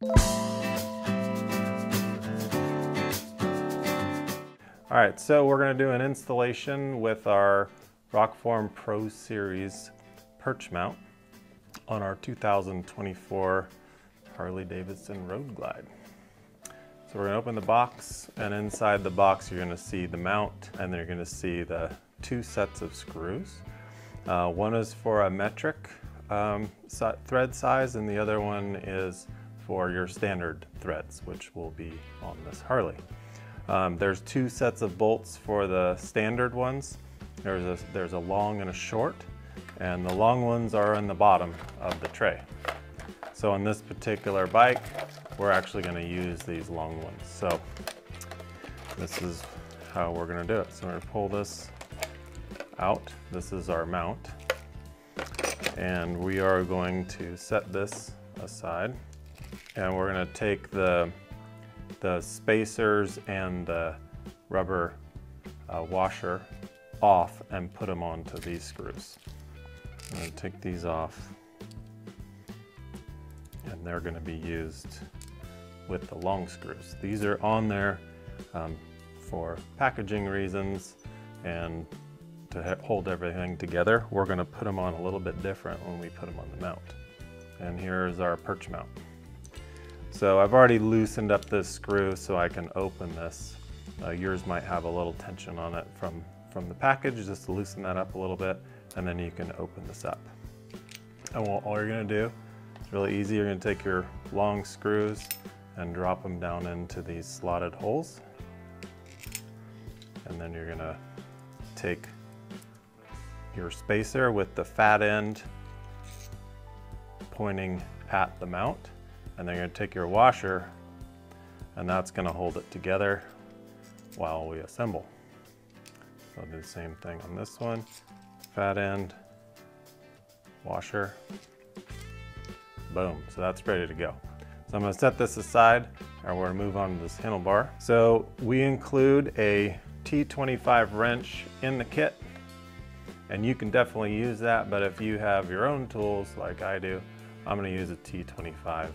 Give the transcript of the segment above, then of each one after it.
All right, so we're going to do an installation with our Rokform Pro Series perch mount on our 2024 Harley-Davidson Road Glide. So we're going to open the box, and inside the box you're going to see the mount, and then you're going to see the two sets of screws. One is for a metric thread size, and the other one is for your standard threads, which will be on this Harley. There's two sets of bolts for the standard ones. There's a long and a short, and the long ones are in the bottom of the tray. So on this particular bike, we're actually going to use these long ones. So this is how we're going to do it. So we're going to pull this out. This is our mount, and we are going to set this aside, and we're going to take the spacers and the rubber washer off and put them onto these screws. I'm going to take these off, and they're going to be used with the long screws. These are on there for packaging reasons and to hold everything together. We're going to put them on a little bit different when we put them on the mount. And here's our perch mount. So I've already loosened up this screw so I can open this. Yours might have a little tension on it from the package. Just to loosen that up a little bit, and then you can open this up. And all you're going to do, it's really easy. You're going to take your long screws and drop them down into these slotted holes. And then you're going to take your spacer with the fat end pointing at the mount, and then you're going to take your washer, and that's going to hold it together while we assemble. So I'll do the same thing on this one. Fat end, washer, boom. So that's ready to go. So I'm going to set this aside, and we're going to move on to this handlebar. So we include a T25 wrench in the kit, and you can definitely use that, but if you have your own tools like I do, I'm going to use a T25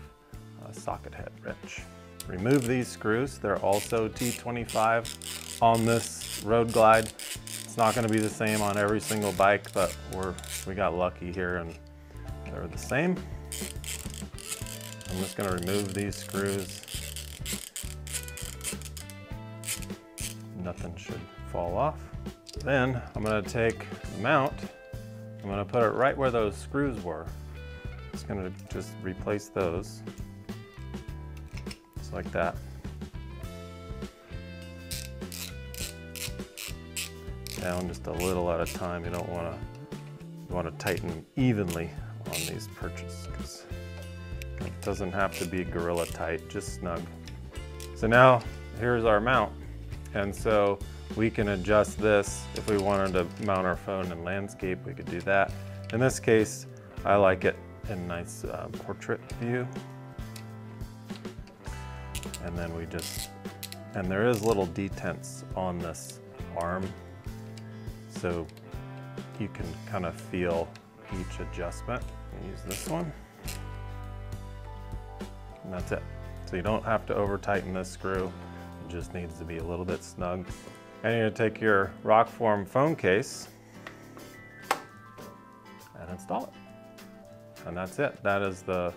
socket head wrench. Remove these screws. They're also T25 on this Road Glide. It's not going to be the same on every single bike, but we got lucky here and they're the same. I'm just going to remove these screws. Nothing should fall off. Then I'm going to take the mount, I'm going to put it right where those screws were. Just going to just replace those, just like that. Down just a little at a time. You don't want to tighten evenly on these perches, because it doesn't have to be gorilla tight, just snug. So now here's our mount, and so we can adjust this. If we wanted to mount our phone in landscape, we could do that. In this case, I like it in nice portrait view. And then and there is little detents on this arm, so you can kind of feel each adjustment. I'll use this one, and that's it. So you don't have to over tighten this screw. It just needs to be a little bit snug. And you're going to take your Rokform phone case and install it. And that's it. That is the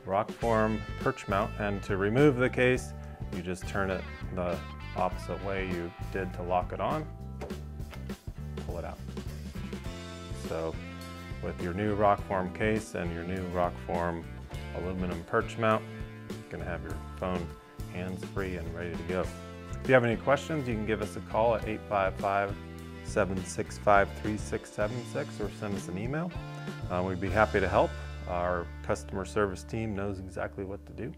Rokform perch mount. And to remove the case, you just turn it the opposite way you did to lock it on. Pull it out. So with your new Rokform case and your new Rokform aluminum perch mount, you're going to have your phone hands-free and ready to go. If you have any questions, you can give us a call at 855-765-3676 or send us an email. We'd be happy to help. Our customer service team knows exactly what to do.